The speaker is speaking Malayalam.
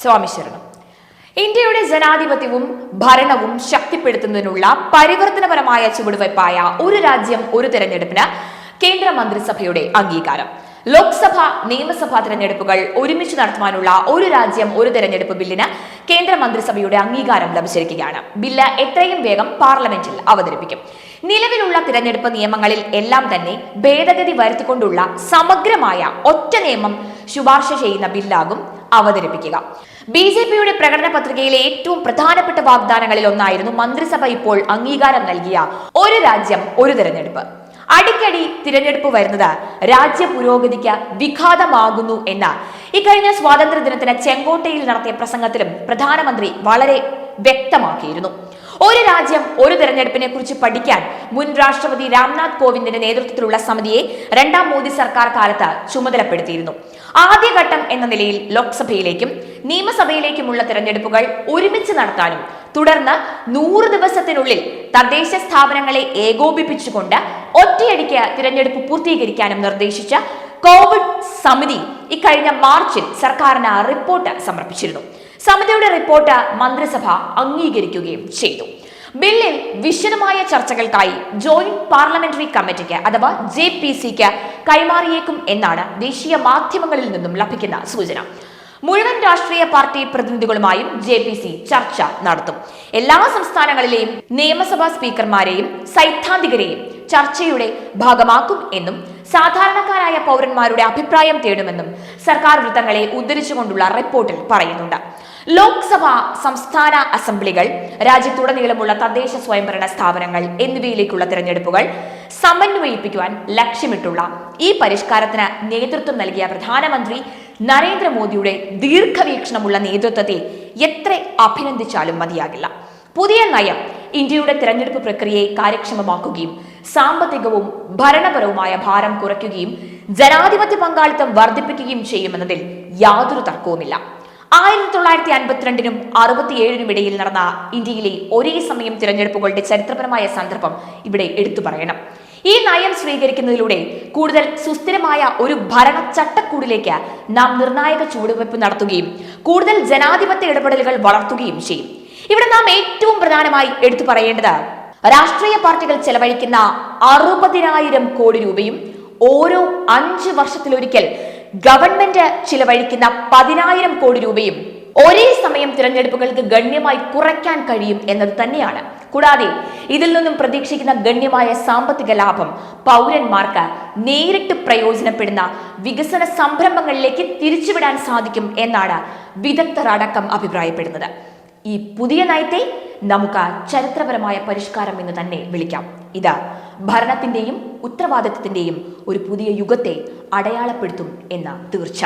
സ്വാമി ശരണം. ഇന്ത്യയുടെ ജനാധിപത്യവും ഭരണവും ശക്തിപ്പെടുത്തുന്നതിനുള്ള പരിവർത്തനപരമായ ചുവടുവയ്പായ ഒരു രാജ്യം ഒരു തെരഞ്ഞെടുപ്പിന് കേന്ദ്ര മന്ത്രിസഭയുടെ അംഗീകാരം. ലോക്സഭ നിയമസഭാ തെരഞ്ഞെടുപ്പുകൾ ഒരുമിച്ച് നടത്തുവാനുള്ള ഒരു രാജ്യം ഒരു തെരഞ്ഞെടുപ്പ് ബില്ലിന് കേന്ദ്ര മന്ത്രിസഭയുടെ അംഗീകാരം ലഭിച്ചിരിക്കുകയാണ്. ബില്ല് എത്രയും വേഗം പാർലമെന്റിൽ അവതരിപ്പിക്കും. നിലവിലുള്ള തിരഞ്ഞെടുപ്പ് നിയമങ്ങളിൽ എല്ലാം തന്നെ ഭേദഗതി വരുത്തിക്കൊണ്ടുള്ള സമഗ്രമായ ഒറ്റ നിയമം ശുപാർശ ചെയ്യുന്ന ബില്ലാകും അവതരിപ്പിക്കുക. BJPയുടെ പ്രകടന പത്രികയിലെ ഏറ്റവും പ്രധാനപ്പെട്ട വാഗ്ദാനങ്ങളിൽ ഒന്നായിരുന്നു മന്ത്രിസഭ ഇപ്പോൾ അംഗീകാരം നൽകിയ ഒരു രാജ്യം ഒരു തെരഞ്ഞെടുപ്പ്. അടിക്കടി തിരഞ്ഞെടുപ്പ് വരുന്നത് രാജ്യ പുരോഗതിക്ക് വിഘാതമാകുന്നു എന്ന ഇക്കഴിഞ്ഞ സ്വാതന്ത്ര്യ ദിനത്തിന് ചെങ്കോട്ടയിൽ നടത്തിയ പ്രസംഗത്തിലും പ്രധാനമന്ത്രി വളരെ വ്യക്തമാക്കിയിരുന്നു. ഒരു രാജ്യം ഒരു തെരഞ്ഞെടുപ്പിനെ കുറിച്ച് പഠിക്കാൻ മുൻ രാഷ്ട്രപതി രാംനാഥ് കോവിന്ദിന്റെ നേതൃത്വത്തിലുള്ള സമിതിയെ രണ്ടാം മോദി സർക്കാർ കാലത്ത് ചുമതലപ്പെടുത്തിയിരുന്നു. ആദ്യഘട്ടം എന്ന നിലയിൽ ലോക്സഭയിലേക്കും നിയമസഭയിലേക്കുമുള്ള തെരഞ്ഞെടുപ്പുകൾ ഒരുമിച്ച് നടത്താനും തുടർന്ന് 100 ദിവസത്തിനുള്ളിൽ തദ്ദേശ സ്ഥാപനങ്ങളെ ഏകോപിപ്പിച്ചുകൊണ്ട് ഒറ്റയടിക്ക് തിരഞ്ഞെടുപ്പ് പൂർത്തീകരിക്കാനും നിർദ്ദേശിച്ച കോവിഡ് സമിതി ഇക്കഴിഞ്ഞ മാർച്ചിൽ സർക്കാരിന് റിപ്പോർട്ട് സമർപ്പിച്ചിരുന്നു. സമിതിയുടെ റിപ്പോർട്ട് മന്ത്രിസഭ അംഗീകരിക്കുകയും ചെയ്തു. ബില്ലിൽ വിശദമായ ചർച്ചകൾക്കായി ജോയിന്റ് പാർലമെന്ററി കമ്മിറ്റിക്ക് അഥവാ JPCക്ക് കൈമാറിയേക്കും എന്നാണ് ദേശീയ മാധ്യമങ്ങളിൽ നിന്നും ലഭിക്കുന്ന സൂചന. മുഴുവൻ രാഷ്ട്രീയ പാർട്ടി പ്രതിനിധികളുമായും JPC ചർച്ച നടത്തും. എല്ലാ സംസ്ഥാനങ്ങളിലെയും നിയമസഭാ സ്പീക്കർമാരെയും സൈദ്ധാന്തികരെയും ചർച്ചയുടെ ഭാഗമാക്കും എന്നും സാധാരണക്കാരായ പൗരന്മാരുടെ അഭിപ്രായം തേടുമെന്നും സർക്കാർ വൃത്തങ്ങളെ ഉദ്ധരിച്ചുകൊണ്ടുള്ള റിപ്പോർട്ടിൽ പറയുന്നുണ്ട്. ലോക്സഭ, സംസ്ഥാന അസംബ്ലികൾ, രാജ്യത്തുടനീളമുള്ള തദ്ദേശ സ്വയംഭരണ സ്ഥാപനങ്ങൾ എന്നിവയിലേക്കുള്ള തിരഞ്ഞെടുപ്പുകൾ സമന്വയിപ്പിക്കുവാൻ ലക്ഷ്യമിട്ടുള്ള ഈ പരിഷ്കാരത്തിന് നേതൃത്വം നൽകിയ പ്രധാനമന്ത്രി നരേന്ദ്രമോദിയുടെ ദീർഘവീക്ഷണമുള്ള നേതൃത്വത്തെ എത്ര അഭിനന്ദിച്ചാലും മതിയാകില്ല. പുതിയ നയം ഇന്ത്യയുടെ തിരഞ്ഞെടുപ്പ് പ്രക്രിയയെ കാര്യക്ഷമമാക്കുകയും സാമ്പത്തികവും ഭരണപരവുമായ ഭാരം കുറയ്ക്കുകയും ജനാധിപത്യ പങ്കാളിത്തം വർദ്ധിപ്പിക്കുകയും ചെയ്യുമെന്നതിൽ യാതൊരു തർക്കവുമില്ല. 1952നും 67നും ഇടയിൽ നടന്ന ഇന്ത്യയിലെ ഒരേ സമയം തിരഞ്ഞെടുപ്പുകളുടെ ചരിത്രപരമായ സന്ദർഭം ഇവിടെ എടുത്തു പറയണം. ഈ നയം സ്വീകരിക്കുന്നതിലൂടെ കൂടുതൽ സുസ്ഥിരമായ ഒരു ഭരണ ചട്ടക്കൂടിലേക്ക് നാം നിർണായക ചുവടുവയ്പ് നടത്തുകയും കൂടുതൽ ജനാധിപത്യ ഇടപെടലുകൾ വളർത്തുകയും ചെയ്യും. ഇവിടെ നാം ഏറ്റവും പ്രധാനമായി എടുത്തു പറയേണ്ടത് രാഷ്ട്രീയ പാർട്ടികൾ ചെലവഴിക്കുന്ന 60,000 കോടി രൂപയും ഓരോ 5 വർഷത്തിലൊരിക്കൽ ഗവൺമെന്റ് ചിലവഴിക്കുന്ന 10,000 കോടി രൂപയും ഒരേ സമയം തിരഞ്ഞെടുപ്പുകൾക്ക് ഗണ്യമായി കുറയ്ക്കാൻ കഴിയും എന്നത് തന്നെയാണ്. കൂടാതെ ഇതിൽ നിന്നും പ്രതീക്ഷിക്കുന്ന ഗണ്യമായ സാമ്പത്തിക ലാഭം പൗരന്മാർക്ക് നേരിട്ട് പ്രയോജനപ്പെടുന്ന വികസന സംരംഭങ്ങളിലേക്ക് തിരിച്ചുവിടാൻ സാധിക്കും എന്നാണ് വിദഗ്ധർ അടക്കം അഭിപ്രായപ്പെടുന്നത്. ഈ പുതിയ നയത്തെ നമുക്ക് ചരിത്രപരമായ പരിഷ്കാരം എന്ന് തന്നെ വിളിക്കാം. ഇത് ഭരണത്തിന്റെയും ഉത്തരവാദിത്വത്തിന്റെയും ഒരു പുതിയ യുഗത്തെ അടയാളപ്പെടുത്തും എന്ന തീർച്ച.